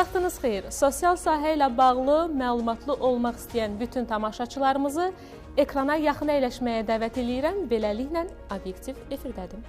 vaxtınız xeyir. Sosial sahə ilə bağlı məlumatlı olmaq istəyən bütün tamaşaçılarımızı ekrana yaxın əyləşməyə dəvət edirəm. Beləliklə, obyektiv efirdədir.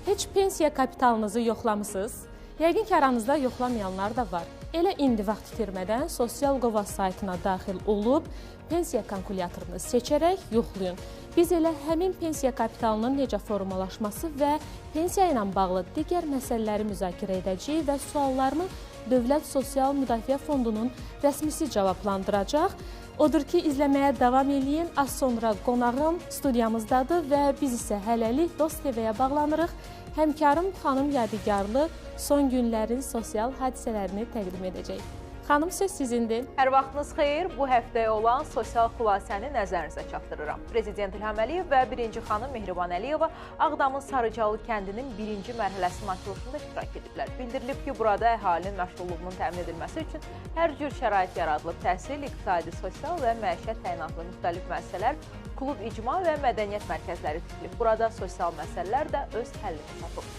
Heç pensiya kapitalınızı yoxlamısınız? Yəqin ki, aranızda yoxlamayanlar da var. Elə indi vaxt itirmədən Sosial Qova saytına daxil olub, pensiya kalkulyatorunu seçərək yoxlayın. Biz elə həmin pensiya kapitalının necə formalaşması və pensiya ilə bağlı digər məsələləri müzakirə edəcəyik və suallarını Dövlət Sosial Müdafiə Fondunun rəsmisi cavablandıracaq. Odur ki, izləməyə davam edin. Az sonra qonağım studiyamızdadır və biz isə hələlik Dost TV-yə bağlanırıq. Həmkarım xanım Yadigarlı son günlərin sosial hadisələrini təqdim edəcək. Xanım, söz sizindir. Hər vaxtınız xeyir. Bu həftəyə olan sosial xülasəni nəzərinizə çatdırıram. Prezident İlham Əliyev və birinci xanım Mehriban Əliyeva Ağdamın Sarıcalı kəndinin birinci mərhələsinin açılışında iştirak ediblər. Bildirilib ki, burada əhalinin məşğulluğunun təmin edilməsi üçün hər cür şərait yaradılıb. Təhsil, iqtisadi, sosial və məişət təyinatlı müxtəlif müəssisələr, klub, icma və mədəniyyət mərkəzləri tikilib. Burada sosial məsələlər də öz həllini tapıb.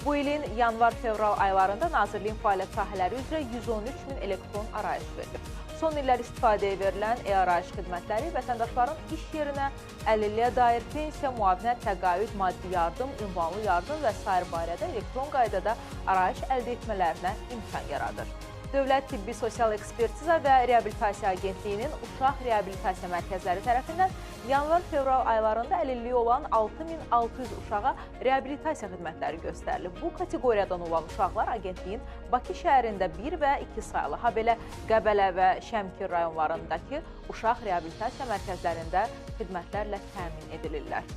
Bu ilin yanvar-fevral aylarında Nazirliyin fəaliyyət sahələri üzrə 113 min elektron arayış verilib. Son illər istifadəyə verilən e-arayış xidmətləri vətəndaşların iş yerinə, əlilliyə dair pensiya, müavinət, təqaüd, maddi yardım, ünvanlı yardım və s. barədə elektron qaydada arayış əldə etmələrinə imkan yaradır. Dövlət Tibbi Sosial Ekspertiza və Reabilitasiya Agentliyinin Uşaq Reabilitasiya Mərkəzləri tərəfindən yanvar-fevral aylarında əlilliyi olan 6600 uşağa reabilitasiya xidmətləri göstərilib. Bu kateqoriyadan olan uşaqlar Agentliyin Bakı şəhərində 1 və 2 saylı, habelə Qəbələ və Şəmkir rayonlarındakı uşaq reabilitasiya mərkəzlərində xidmətlərlə təmin edilirlər.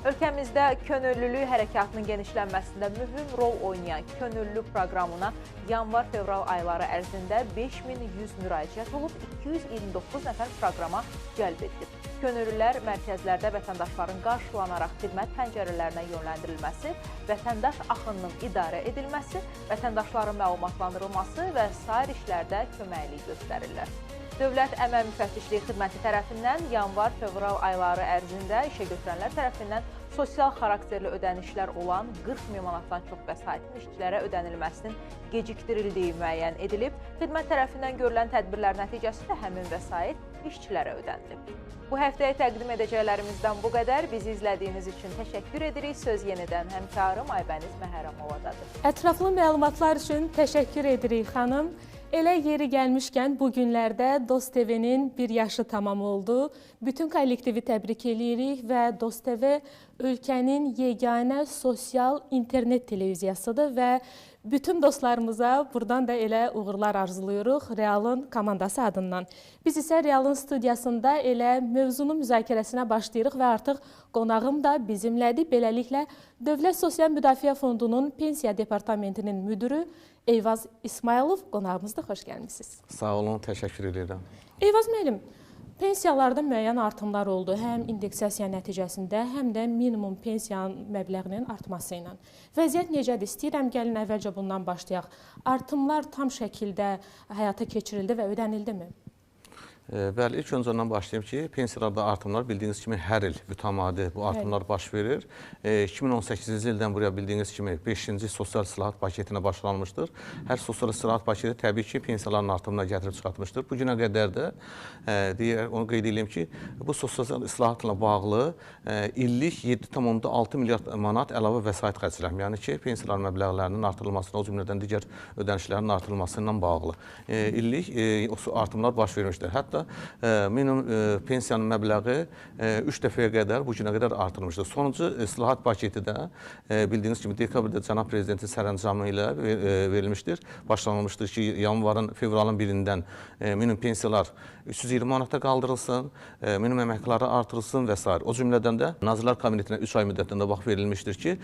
Ölkəmizdə könüllülük hərəkatının genişlənməsində mühüm rol oynayan könüllü proqramına yanvar-fevral ayları ərzində 5100 müraciət olub, 229 nəfər proqrama cəlb edilib. Könüllülər mərkəzlərdə vətəndaşların qarşılanaraq xidmət pəncərələrinə yönləndirilməsi, vətəndaş axınının idarə edilməsi, vətəndaşların məlumatlandırılması və sair işlərdə köməklik göstərirlər. Dövlət Əmək Müfəttişliyi Xidməti tərəfindən yanvar-fevral ayları ərzində işə götürənlər tərəfindən sosial xarakterli ödənişlər olan 40 min manatdan çox vəsaitin işçilərə ödənilməsinin gecikdirildiyi müəyyən edilib. Xidmət tərəfindən görülən tədbirlər nəticəsində həmin vəsait işçilərə ödənilib. Bu həftəyə təqdim edəcəklərimizdən bu qədər. Bizi izlədiyiniz üçün təşəkkür edirik. Söz yenidən həmkarım Aybəniz Məhərrəmovadadır. Ətraflı məlumatlar üçün təşəkkür edirik xanım. Elə yeri gəlmişkən bu günlərdə Dost TV-nin bir yaşı tamam oldu. Bütün kollektivi təbrik edirik və Dost TV ölkənin yeganə sosial internet televiziyasıdır və bütün dostlarımıza buradan da elə uğurlar arzulayırıq Realın komandası adından. Biz isə Realın studiyasında elə mövzunun müzakirəsinə başlayırıq və artıq qonağım da bizimlədir. Beləliklə, Dövlət Sosial Müdafiə Fondunun Pensiya Departamentinin müdürü Eyvaz İsmailov qonağımızda xoş gəlmişsiniz. Sağ olun, təşəkkür edirəm. Eyvaz müəllim, pensiyalarda müəyyən artımlar oldu, həm indeksasiya nəticəsində, həm də minimum pensiyanın məbləğinin artması ilə. Vəziyyət necədir? İstəyirəm, gəlin əvvəlcə bundan başlayaq. Artımlar tam şəkildə həyata keçirildi və ödənildimi? Bəli, ilk öncə ondan başlayayım ki, pensiyalarda artımlar bildiyiniz kimi hər il mütəmadi bu artımlar baş verir. 2018-ci ildən buraya bildiyiniz kimi 5-ci sosial islahat paketinə başlanmışdır. Hər sosial islahat paketi təbii ki, pensiyaların artımına gətirib çıxartmışdır. Bu günə qədər də onu qeyd edeyim ki, bu sosial islahatla bağlı illik 7,6 milyard manat əlavə vəsait xərclənir. Yəni ki, pensiyaların məbləğlərinin artırılmasına, o cümlədən digər ödənişlərin artırılması ilə bağlı illik artımlar baş vermişdir. Hətta minimum pensiyanın məbləği 3 dəfəyə qədər bu günə qədər artırılmışdır. Sonuncu islahat paketi də bildiyiniz kimi dekabrda cənab prezidentin sərəncamı ilə verilmişdir. Başlanılmışdır ki, yanvarın, fevralın 1-dən minimum pensiyalar 320 manata qaldırılsın, minimum əməkləri artırılsın və s. O cümlədən də Nazirlər Kabinetinə 3 ay müddətində vaxt verilmişdir ki,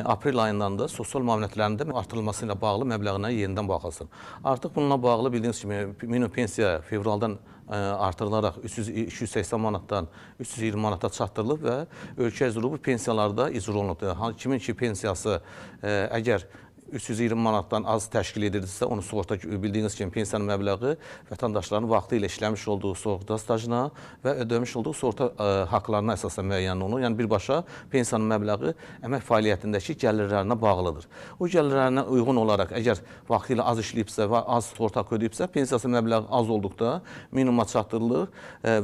aprel ayından da sosial müavinətlərində artırılması ilə bağlı məbləğinə yenidən baxılsın. Artıq bununla bağlı bildiyiniz kimi minimum pensiya fevraldan artırılaraq 280 manatdan 320 manata çatdırılıb və ölkə üzrə bu pensiyalarda icra olunub. Kimin ki pensiyası əgər 320 manatdan az təşkil edirdisə, onu sığorta bildiyiniz kimi pensiyanın məbləği vətəndaşların vaxtı ilə işləmiş olduğu sığorta stajına və ödəmiş olduğu sığorta haqlarına əsasən müəyyən olunur. Yəni birbaşa pensiyanın məbləği əmək fəaliyyətindəki gəlirlərinə bağlıdır. O gəlirlərinə uyğun olaraq əgər vaxtı ilə az işləyibsə və az sığorta haqq ödəyibsə, pensiyası məbləği az olduqda minimuma çatdırılır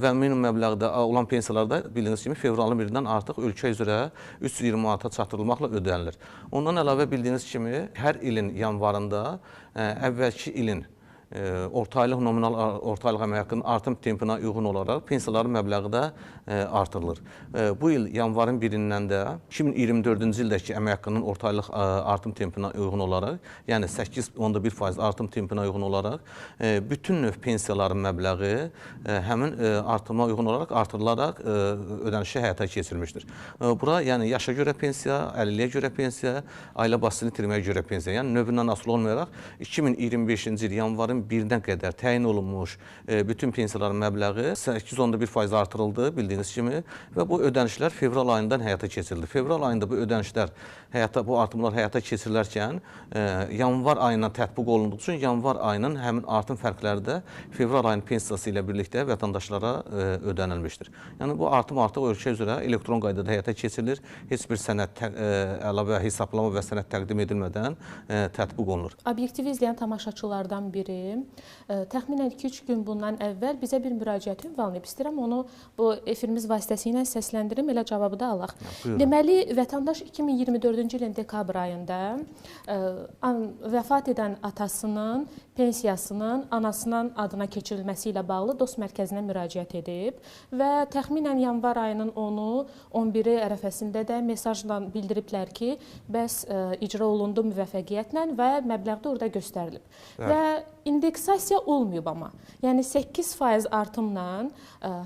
və minimum məbləğdə olan pensiyalarda bildiyiniz kimi fevralın 1-dən artıq ölkə üzrə 320 manata çatdırılmaqla ödənilir. Ondan əlavə bildiyiniz kimi hər ilin yanvarında əvvəlki ilin ortaylıq nominal ortaylıq əmək haqqının artım tempinə uyğun olaraq pensiyaların məbləği də artırılır. Bu il yanvarın 1-dən də 2024-cü ildəki əmək haqqının ortaylıq artım tempinə uyğun olaraq, yəni 8,1% artım tempinə uyğun olaraq bütün növ pensiyaların məbləği həmin artıma uyğun olaraq artırılaraq ödənişi həyata keçirilmişdir. Bura yəni yaşa görə pensiya, əlilliyə görə pensiya, ailə başçısını itirməyə görə pensiya, yəni növündən asılı olmayaraq 2025-ci il yanvarın 1-dən qədər təyin olunmuş bütün pensiyaların məbləği 8,1% artırıldı bildiyiniz kimi və bu ödənişlər fevral ayından həyata keçirildi. Fevral ayında bu ödənişlər, bu artımlar həyata keçirilərkən yanvar ayına tətbiq olunduğu üçün yanvar ayının həmin artım fərqləri də fevral ayının pensiyası ilə birlikdə vətəndaşlara ödənilmişdir. Yəni bu artım artıq ölkə üzrə elektron qaydada həyata keçirilir. Heç bir sənəd əlavə hesablama və sənəd təqdim edilmədən tətbiq olunur. Obyektiv izləyən tamaşaçılardan biri təxminən 2-3 gün bundan əvvəl bizə bir müraciət ünvanlayıb. İstəyirəm onu bu efirimiz vasitəsilə səsləndirim, elə cavabı da alaq. Deməli, vətəndaş 2024-cü ilin dekabr ayında vəfat edən atasının pensiyasının anasının adına keçirilməsi ilə bağlı DOST mərkəzinə müraciət edib və təxminən yanvar ayının 10-u, 11-i ərəfəsində də mesajla bildiriblər ki, bəs icra olundu müvəffəqiyyətlə və məbləğ də orada göstərilib. Və indeksasiya olmayıb amma. Yəni 8% artımla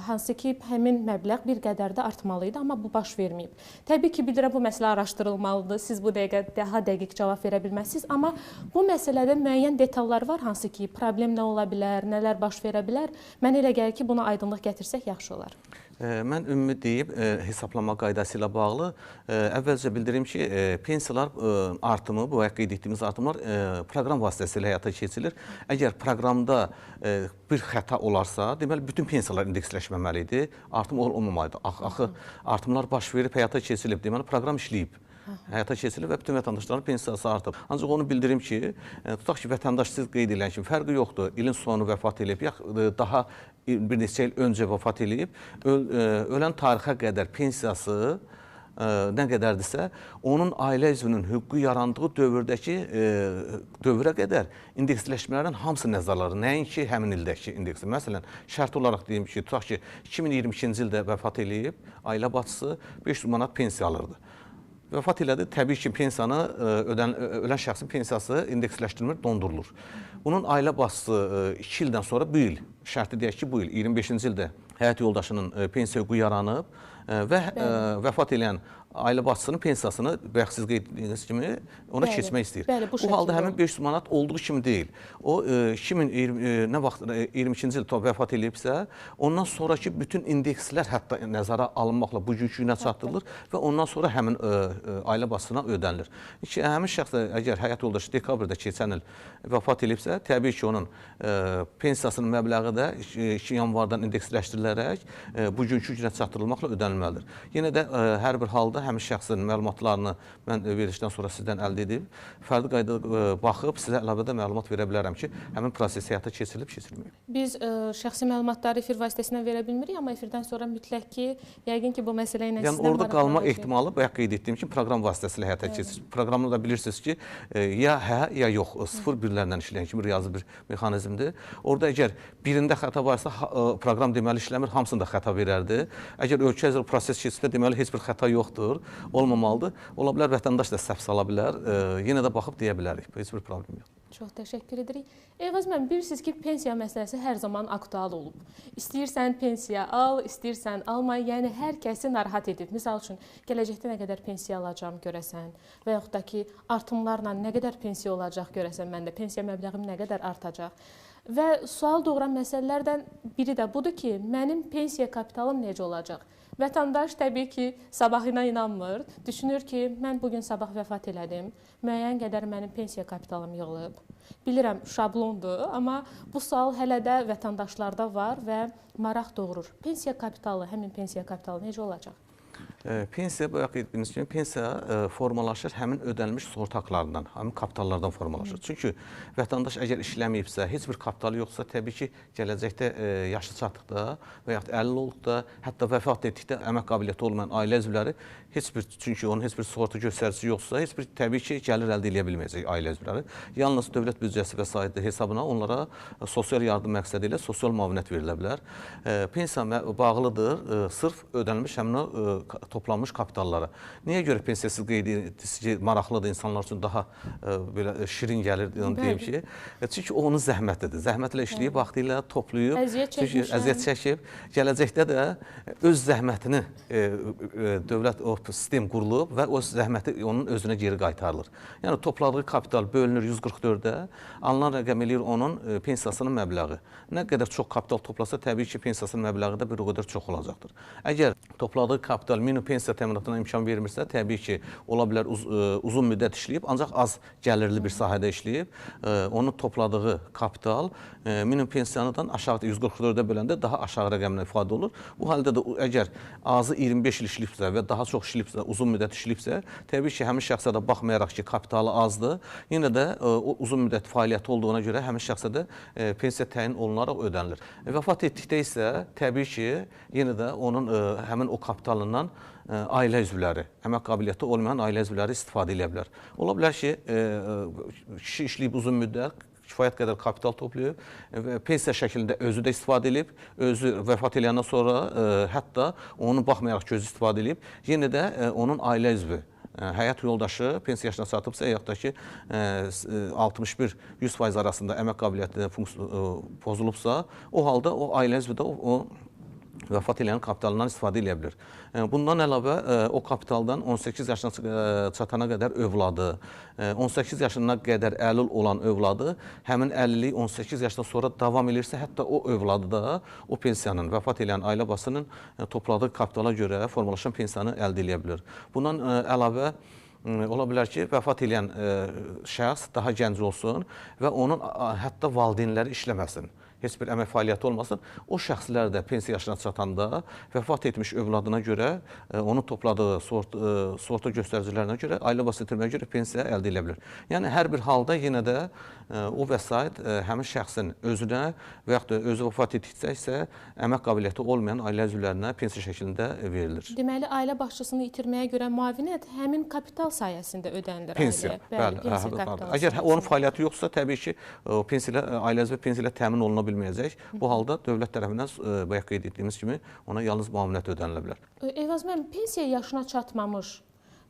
hansı ki həmin məbləğ bir qədər də artmalı idi, amma bu baş verməyib. Təbii ki, bilirəm bu məsələ araşdırılmalıdır. Siz bu dəqiqə daha dəqiq cavab verə bilməzsiniz, amma bu məsələdə müəyyən detallar var, hansı ki problem nə ola bilər, nələr baş verə bilər. Mən elə gəlir ki, buna aydınlıq gətirsək yaxşı olar. Mən ümumi deyib hesablama qaydası ilə bağlı əvvəlcə bildirim ki, pensiyalar artımı, bu qeyd etdiyimiz artımlar proqram vasitəsilə həyata keçirilir. Əgər proqramda bir xəta olarsa, deməli bütün pensiyalar indeksləşməməlidir, artım olmamalıdır. Axı artımlar baş verib həyata keçirilib, deməli proqram işləyib. Həyata keçirilir və bütün vətəndaşların pensiyası artıb. Ancaq onu bildirim ki, tutaq ki, vətəndaş siz qeyd edən kimi fərqi yoxdur. İlin sonu vəfat edib, yaxud daha bir neçə il öncə vəfat edib, ölən tarixə qədər pensiyası nə qədərdirsə, onun ailə üzvünün hüququ yarandığı dövrə qədər indeksləşmələrin hamısı nəzərlər, nəinki həmin ildəki indeksi. Məsələn, şərt olaraq deyim ki, tutaq ki, 2022-ci ildə vəfat edib, ailə başçısı 500 manat pensiya alırdı. Vəfat elədi, təbii ki, pensiyanı ölən şəxsin pensiyası indeksləşdirilmir, dondurulur. Bunun ailə başçısı 2 ildən sonra bu il, şərti deyək ki, bu il 25-ci ildə həyat yoldaşının pensiya hüququ yaranıb və vəfat edən ailə başçısının pensiyasını bayaq siz qeyd etdiyiniz kimi ona keçmək istəyir. Bu halda həmin 500 manat olduğu kimi deyil. O 2022-ci il vəfat edibsə, ondan sonraki bütün indekslər hətta nəzərə alınmaqla bugünkü günə çatdırılır və ondan sonra həmin ailə başçısına ödənilir. Həmin şəxs əgər həyat yoldaşı dekabrda keçən il vəfat edibsə, təbii ki, onun pensiyasının məbləği də 2 yanvardan indeksləşdirilərək bugünkü günə çatdırılmaqla ödənilməlidir. Yenə də hər bir halda həmin şəxsin məlumatlarını mən verilişdən sonra sizdən əldə edib, fərdi qaydada baxıb sizə əlavədə məlumat verə bilərəm ki, həmin proses həyata keçirilib, keçirilməyib. Biz şəxsi məlumatları efir vasitəsilə verə bilmirik, amma efirdən sonra mütləq ki, yəqin ki, bu məsələ ilə sizdən orada qalma ehtimalı, bayaq qeyd etdiyim kimi, proqram vasitəsilə həyata keçirilir. Proqramda da bilirsiniz ki, ya hə, ya yox, 0-1-lərlə işləyən kimi riyazi bir mexanizmdir. Orada əgər birində xəta varsa, proqram deməli işləmir, hamısında xəta verərdi. Əgər ölkə üzrə proses keçirsə, deməli heç bir xəta yoxdur. Olmamalıdır. Ola bilər, vətəndaş da səhv sala bilər. Yenə də baxıb deyə bilərik. Heç bir problem yox. Çox təşəkkür edirik. Eyvaz müəllim, bilirsiniz ki, pensiya məsələsi hər zaman aktual olub. İstəyirsən pensiya al, istəyirsən alma, yəni hər kəsi narahat edib. Misal üçün, gələcəkdə nə qədər pensiya alacağım görəsən və yaxud da ki, artımlarla nə qədər pensiya olacaq görəsən məndə, pensiya məbləğim nə qədər artacaq. Və sual doğuran məsələlərdən biri də budur ki, mənim pensiya kapitalım necə olacaq? Vətəndaş təbii ki, sabahına inanmır. Düşünür ki, mən bugün sabah vəfat elədim. Müəyyən qədər mənim pensiya kapitalım yığılıb. Bilirəm, şablondur, amma bu sual hələ də vətəndaşlarda var və maraq doğurur. Pensiya kapitalı, həmin pensiya kapitalı necə olacaq? Pensiya, bayaq dediyiniz kimi, pensiya formalaşır həmin ödənilmiş sığorta haqlarından, həmin kapitallardan formalaşır. Çünki vətəndaş əgər işləməyibsə, heç bir kapitalı yoxsa, təbii ki, gələcəkdə yaşı çatdıqda və yaxud 50 olduqda, hətta vəfat etdikdə əmək qabiliyyəti olmayan ailə üzvləri çünki onun heç bir sığorta göstəricisi yoxsa, heç bir təbii ki, gəlir əldə edə bilməyəcək ailə üzvləri. Yalnız dövlət büdcəsi vəsaiti hesabına onlara sosial yardım məqsədi ilə sosial müavinət verilə bilər. Pensiya bağlıdır sırf ödənilmiş həmin toplanmış kapitallara. Niyə görə pensiyasız qeyd edirsiniz ki, maraqlıdır, insanlar üçün daha belə şirin gəlir deyim ki. Çünki o onun zəhmətidir. Zəhmətlə işləyib, vaxtilə toplayıb, əziyyət çəkib, gələcəkdə də öz zəhmətini dövlət o sistem qurulub və o zəhməti onun özünə geri qaytarılır. Yəni topladığı kapital bölünür 144-də, alınan rəqəm eləyir onun pensiyasının məbləği. Nə qədər çox kapital toplasa, təbii ki, pensiyasının məbləği də bir o qədər çox olacaqdır. Əgər topladığı kapital minimum pensiya təminatına imkan vermirsə, təbii ki, ola bilər uzun müddət işləyib, ancaq az gəlirli bir sahədə işləyib, onun topladığı kapital minimum pensiyadan aşağı 144-də böləndə daha aşağı rəqəmlə ifadə olur. Bu halda da əgər azı 25 il işləyibsə və daha çox işləyibsə, uzun müddət işləyibsə, təbii ki, həmin şəxsə də baxmayaraq ki, kapitalı azdır, yenə də o uzun müddət fəaliyyəti olduğuna görə həmin şəxsə də pensiya təyin olunaraq ödənilir. Vəfat etdikdə isə təbii ki, yenə də onun həmin o kapitalından ailə üzvləri, əmək qabiliyyəti olmayan ailə üzvləri istifadə edə bilər. Ola bilər ki, kişi işləyib uzun müddət, kifayət qədər kapital toplayıb, pensiya şəklində özü də istifadə edib, özü vəfat eləyəndən sonra hətta onu baxmayaraq ki, özü istifadə edib, yenə də onun ailə üzvü, həyat yoldaşı pensiya yaşına çatıbsa, yaxud da ki 61-100% arasında əmək qabiliyyəti pozulubsa, o halda o ailə üzvü də o vəfat eləyən kapitalından istifadə edə bilər. Bundan əlavə o kapitaldan 18 yaşına çatana qədər övladı, 18 yaşına qədər əlil olan övladı, həmin əlillik 18 yaşdan sonra davam edirsə, hətta o övladı da o pensiyanın, vəfat eləyən ailə başının topladığı kapitala görə formalaşan pensiyanı əldə edə bilər. Bundan əlavə ola bilər ki, vəfat eləyən şəxs daha gənc olsun və onun hətta valideynləri işləməsin. Heç bir əmək fəaliyyəti olmasın, o şəxslər də pensiya yaşına çatanda vəfat etmiş övladına görə, onun topladığı sığorta göstəricilərinə görə, ailə başı itirməyə görə pensiya əldə edə bilər. Yəni, hər bir halda yenə də o vəsait həmin şəxsin özünə və yaxud da özü vəfat etdikcə isə əmək qabiliyyəti olmayan ailə üzvlərinə pensiya şəklində verilir. Deməli, ailə başçısını itirməyə görə müavinət həmin kapital sayəsində ödənilir. Pensiya, bəli. Əgər onun fəaliyyəti yoxsa, təbii ki, ailə üzvü pensiya ilə təmin oluna bilməyəcək. Bu halda dövlət tərəfindən bayaq qeyd etdiyimiz kimi ona yalnız müavinət ödənilə bilər. Eyvaz müəllim, pensiya yaşına çatmamış,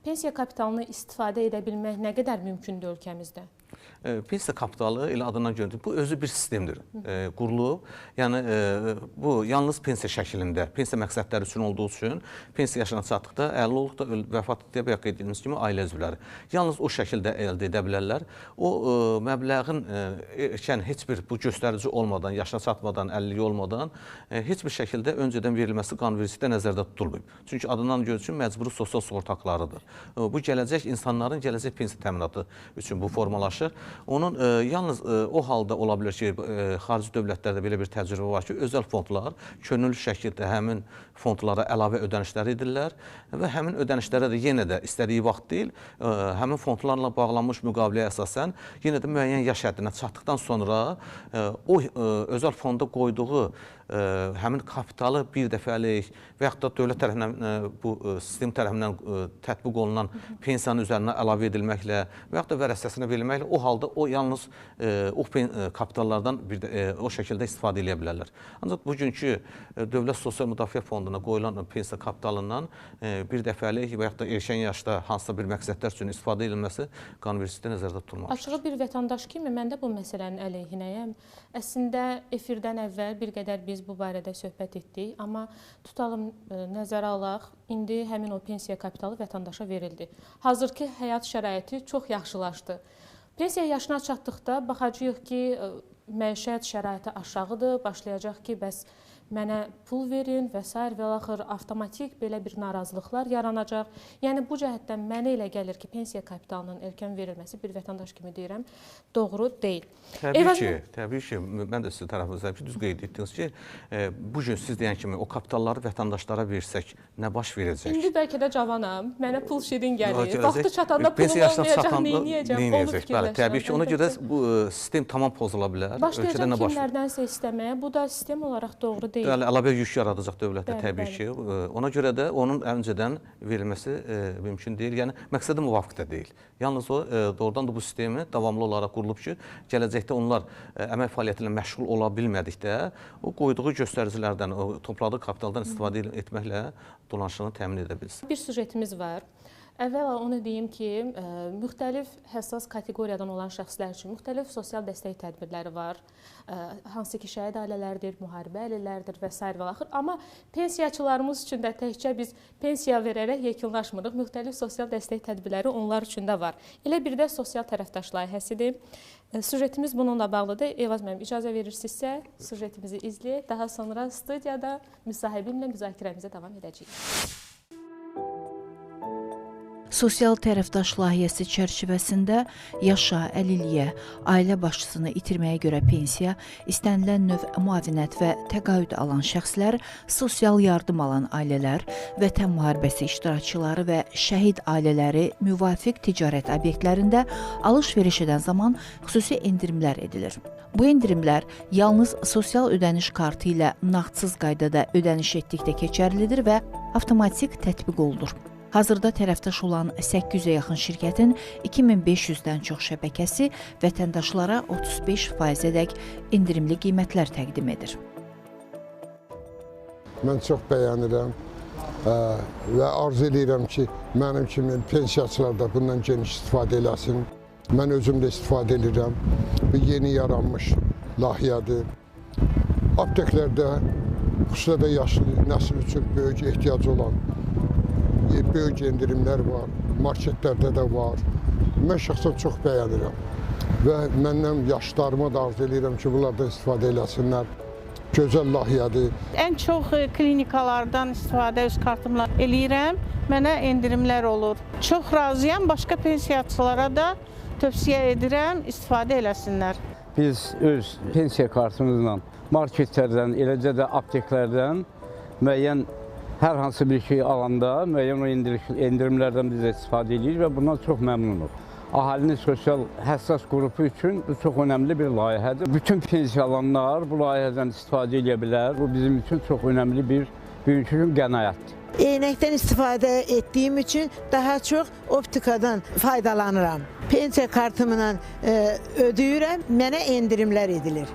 pensiya kapitalını istifadə edə bilmək nə qədər mümkündür ölkəmizdə? Pensiya kapitalı elə adından görünür. Bu özü bir sistemdir, qurulub. Yəni, bu yalnız pensiya şəklində, pensiya məqsədləri üçün olduğu üçün pensiya yaşına çatdıqda, 50 olduqda vəfat etdiyə bayaq qeyd edildiyimiz kimi ailə üzvləri. Yalnız o şəkildə əldə edə bilərlər. O məbləğin heç bir bu göstərici olmadan, yaşına çatmadan, 50 olmadan heç bir şəkildə öncədən verilməsi qanunvericilikdə nəzərdə tutulmayıb. Çünki adından görünür ki, məcburi sosial sığorta haqlarıdır. Bu gələcək insanların gələcək pensiya təminatı üçün bu formalaşır. Onun yalnız o halda ola bilər ki, xarici dövlətlərdə belə bir təcrübə var ki, özəl fondlar könüllü şəkildə həmin fondlara əlavə ödənişlər edirlər və həmin ödənişlərə də yenə də istədiyi vaxt deyil, həmin fondlarla bağlanmış müqaviləyə əsasən yenə də müəyyən yaş həddinə çatdıqdan sonra o özəl fonda qoyduğu həmin kapitalı bir dəfəlik və yaxud da dövlət tərəfindən, bu sistem tərəfindən tətbiq olunan pensiyanın üzərinə əlavə edilməklə və yaxud da vərəsəsinə verilməklə o halda o yalnız o kapitallardan o şəkildə istifadə edə bilərlər. Ancaq bugünkü Dövlət Sosial Müdafiə Fonduna qoyulan pensiya kapitalından bir dəfəlik və yaxud da erkən yaşda hansısa bir məqsədlər üçün istifadə edilməsi qanunvericilikdə nəzərdə tutulmalıdır. Açığı bir vətəndaş kimi mən də bu məsələnin əleyhinəyəm. Əslində efirdən əvvəl bir qədər biz bu barədə söhbət etdik, amma tutalım nəzərə alaq, indi həmin o pensiya kapitalı vətəndaşa verildi. Hazırki həyat şəraiti çox yaxşılaşdı. Pensiya yaşına çatdıqda baxacağıq ki, məişət şəraiti aşağıdır, başlayacaq ki, bəs mənə pul verin və s. və axır avtomatik belə bir narazılıqlar yaranacaq. Yəni bu cəhətdən mənə elə gəlir ki, pensiya kapitalının erkən verilməsi bir vətəndaş kimi deyirəm, doğru deyil. Təbii ki, mən də sizin tərəfinizdən ki, düz qeyd etdiniz ki, bu gün siz deyən kimi o kapitalları vətəndaşlara versək nə baş verəcək? İndi bəlkə də cavanam, mənə pul şirin gəlir. Vaxtı çatanda pulum olmayacaq, neyniyəcəm, onu fikirləşirəm. Təbii ki, ona görə bu sistem tamam pozula bilər. Başlayacaq kimlərdənsə istəməyə, bu da sistem olaraq doğru deyil. Bəli, əlavə yük yaradacaq dövlətə təbii ki. Ona görə də onun öncədən verilməsi mümkün deyil. Yəni, məqsədi müvafiq də deyil. Yalnız o, doğrudan da bu sistemi davamlı olaraq qurulub ki, gələcəkdə onlar əmək fəaliyyəti ilə məşğul ola bilmədikdə, o qoyduğu göstəricilərdən, o topladığı kapitaldan istifadə etməklə dolanışını təmin edə bilsin. Bir sujetimiz var. Əvvəla onu deyim ki, müxtəlif həssas kateqoriyadan olan şəxslər üçün müxtəlif sosial dəstək tədbirləri var. Hansı ki, şəhid ailələrdir, müharibə ailələrdir və s. və axır. Amma pensiyaçılarımız üçün də təkcə biz pensiya verərək yekunlaşmırıq. Müxtəlif sosial dəstək tədbirləri onlar üçün də var. Elə bir də sosial tərəfdaş layihəsidir. Sujetimiz bununla bağlıdır. Eyvaz müəllim, icazə verirsinizsə, sujetimizi izləyək. Daha sonra studiyada müsahibimlə müzakirəmizə davam edəcəyik. Sosial tərəfdaş layihəsi çərçivəsində yaşa, əlilliyə, ailə başçısını itirməyə görə pensiya, istənilən növ müavinət və təqaüd alan şəxslər, sosial yardım alan ailələr, vətən müharibəsi iştirakçıları və şəhid ailələri müvafiq ticarət obyektlərində alış-veriş edən zaman xüsusi endirimlər edilir. Bu endirimlər yalnız sosial ödəniş kartı ilə nağdsız qaydada ödəniş etdikdə keçərlidir və avtomatik tətbiq olunur. Hazırda tərəfdaş olan 800-ə yaxın şirkətin 2500-dən çox şəbəkəsi vətəndaşlara 35%-ədək endirimli qiymətlər təqdim edir. Mən çox bəyənirəm və arzu edirəm ki, mənim kimi pensiyaçılar da bundan geniş istifadə eləsin. Mən özüm də istifadə edirəm. Bu yeni yaranmış layihədir. Apteklərdə, xüsusilə də yaşlı nəsil üçün böyük ehtiyacı olan böyük endirimlər var, marketlərdə də var. Mən şəxsən çox bəyənirəm və məndən yaşlarıma da arzu edirəm ki, bunlardan istifadə eləsinlər. Gözəl layihədir. Ən çox klinikalardan istifadə öz kartımla eləyirəm, mənə endirimlər olur. Çox razıyam, başqa pensiyaçılara da tövsiyə edirəm, istifadə eləsinlər. Biz öz pensiya kartımızla marketlərdən, eləcə də apteklərdən müəyyən hər hansı bir şey alanda müəyyən o endirimlərdən biz istifadə edirik və bundan çox məmnunuq. Əhalinin sosial həssas qrupu üçün bu çox önəmli bir layihədir. Bütün pensiyalanlar bu layihədən istifadə edə bilər. Bu bizim üçün çox önəmli bir bugünkü qənaətdir. Eynəkdən istifadə etdiyim üçün daha çox optikadan faydalanıram. Pensiya kartımla ödəyirəm, mənə endirimlər edilir.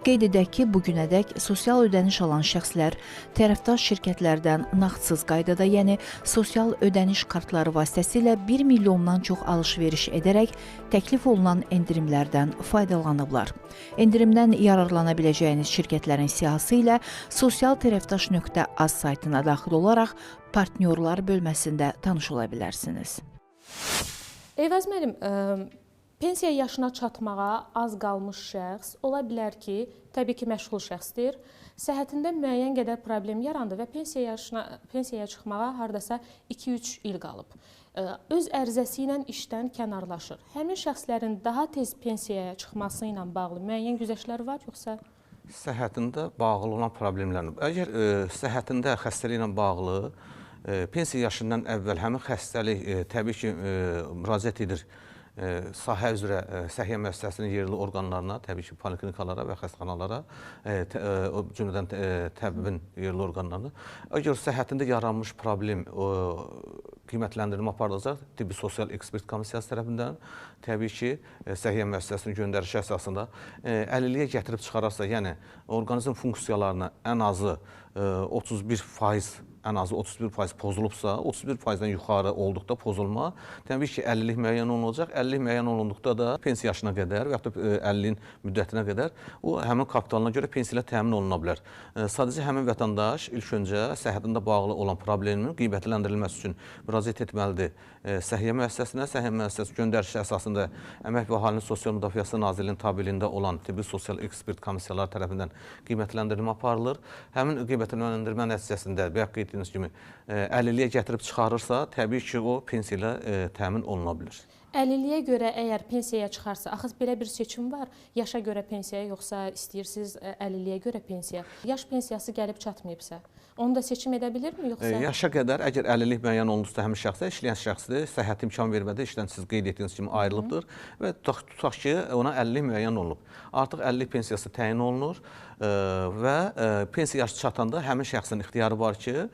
Qeyd edək ki, bugünədək sosial ödəniş alan şəxslər tərəfdaş şirkətlərdən nağdsız qaydada, yəni sosial ödəniş kartları vasitəsilə 1 milyondan çox alış-veriş edərək təklif olunan endirimlərdən faydalanıblar. Endirimdən yararlana biləcəyiniz şirkətlərin siyahısı ilə sosialtərəfdaş.az saytına daxil olaraq partnyorlar bölməsində tanış ola bilərsiniz. Eyvaz müəllim, pensiya yaşına çatmağa az qalmış şəxs ola bilər ki, təbii ki, məşğul şəxsdir. Səhhətində müəyyən qədər problem yarandı və pensiyaya çıxmağa hardasa 2-3 il qalıb. Öz ərizəsi ilə işdən kənarlaşır. Həmin şəxslərin daha tez pensiyaya çıxması ilə bağlı müəyyən güzəştlər var, yoxsa? Səhhətində bağlı olan problemlər. Əgər səhhətində xəstəliklə bağlı pensiya yaşından əvvəl həmin xəstəlik təbii ki, müraciət edir sahə üzrə səhiyyə müəssisəsinin yerli orqanlarına, təbii ki, poliklinikalara və xəstəxanalara, o cümlədən təbibin yerli orqanlarına. Əgər səhhətində yaranmış problem qiymətləndirmə aparılacaq tibbi sosial ekspert komissiyası tərəfindən, təbii ki, səhiyyə müəssisəsinin göndərişi əsasında əlilliyə gətirib çıxararsa, yəni orqanizm funksiyalarına ən azı 31% pozulubsa, 31%-dən yuxarı olduqda pozulma, təbii ki, 50-lik müəyyən olunacaq. 50-lik müəyyən olunduqda da pensiya yaşına qədər və yaxud da 50-nin müddətinə qədər o həmin kapitalına görə pensiya ilə təmin oluna bilər. Sadəcə həmin vətəndaş ilk öncə səhhətində bağlı olan problemin qiymətləndirilməsi üçün müraciət etməlidir səhiyyə müəssisəsinə. Səhiyyə müəssisəsi göndərişi əsasında Əmək və Əhalinin Sosial Müdafiəsi Nazirliyinin tabeliyində olan tibbi sosial ekspert komissiyaları tərəfindən qiymətləndirmə aparılır. Həmin qiymətləndirmə nəticəsində bayaq qeyd etdiyiniz kimi əlilliyə gətirib çıxarırsa, təbii ki, o pensiya ilə təmin oluna bilir. Əlilliyə görə əgər pensiyaya çıxarsa, axı belə bir seçim var, yaşa görə pensiyaya, yoxsa istəyirsiniz əlilliyə görə pensiya. Yaş pensiyası gəlib çatmayıbsa, onu da seçim edə bilirmi, yoxsa? Yaşa qədər əgər əlillik müəyyən olunursa həmin şəxsə, işləyən şəxsdir, səhhət imkan vermədə işdən siz qeyd etdiyiniz kimi ayrılıbdır və tutaq ki, ona əlillik müəyyən olunub. Artıq əlillik pensiyası təyin olunur və pensiya yaşı çatanda həmin şəxsin ixtiyarı var ki,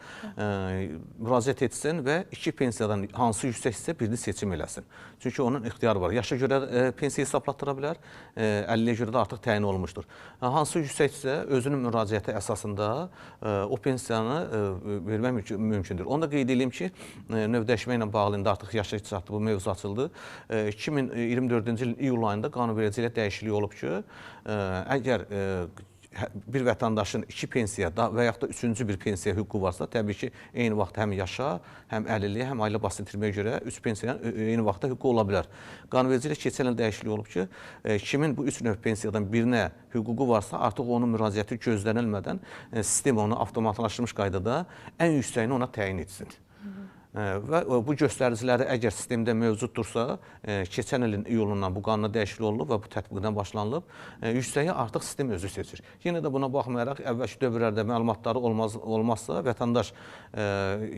müraciət etsin və iki pensiyadan hansı yüksəksə birini seçim eləsin. Çünki onun ixtiyarı var. Yaşa görə pensiya hesablatdıra bilər, əlilliyə görə də artıq təyin olunmuşdur. Hansı yüksəksə özünün müraciəti əsasında o pensiyanı vermək mümkündür. Onu da qeyd edeyim ki, növdəşmə ilə bağlı indi artıq yaşa çatdı, bu mövzu açıldı. 2024-cü ilin iyul ayında qanunvericilik dəyişikliyi olub ki, əgər bir vətəndaşın iki pensiya və yaxud da üçüncü bir pensiya hüququ varsa, təbii ki, eyni vaxt həm yaşa, həm əlilliyə, həm ailə başını itirməyə görə üç pensiyanın eyni vaxtda hüququ ola bilər. Qanunvericilik keçən il dəyişikliyi olub ki, kimin bu üç növ pensiyadan birinə hüququ varsa, artıq onun müraciəti gözlənilmədən sistem onu avtomatlaşdırmış qaydada ən yüksəyini ona təyin etsin. Və bu göstəriciləri əgər sistemdə mövcuddursa, keçən ilin iyulundan bu qanuna dəyişiklik olunub və bu tətbiqdən başlanılıb, yüksəyi artıq sistem özü seçir. Yenə də buna baxmayaraq, əvvəlki dövrlərdə məlumatları olmazsa, vətəndaş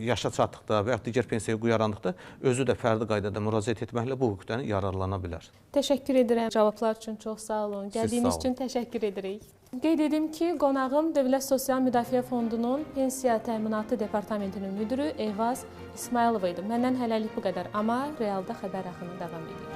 yaşa çatdıqda və ya digər pensiya hüququ yarandıqda özü də fərdi qaydada müraciət etməklə bu hüquqdan yararlana bilər. Təşəkkür edirəm cavablar üçün, çox sağ olun. Gəldiyiniz üçün təşəkkür edirik. Qeyd edim ki, qonağım Dövlət Sosial Müdafiə Fondunun Pensiya Təminatı Departamentinin müdürü Eyvaz İsmailova idi. Məndən hələlik bu qədər, amma realda xəbər axını davam edir.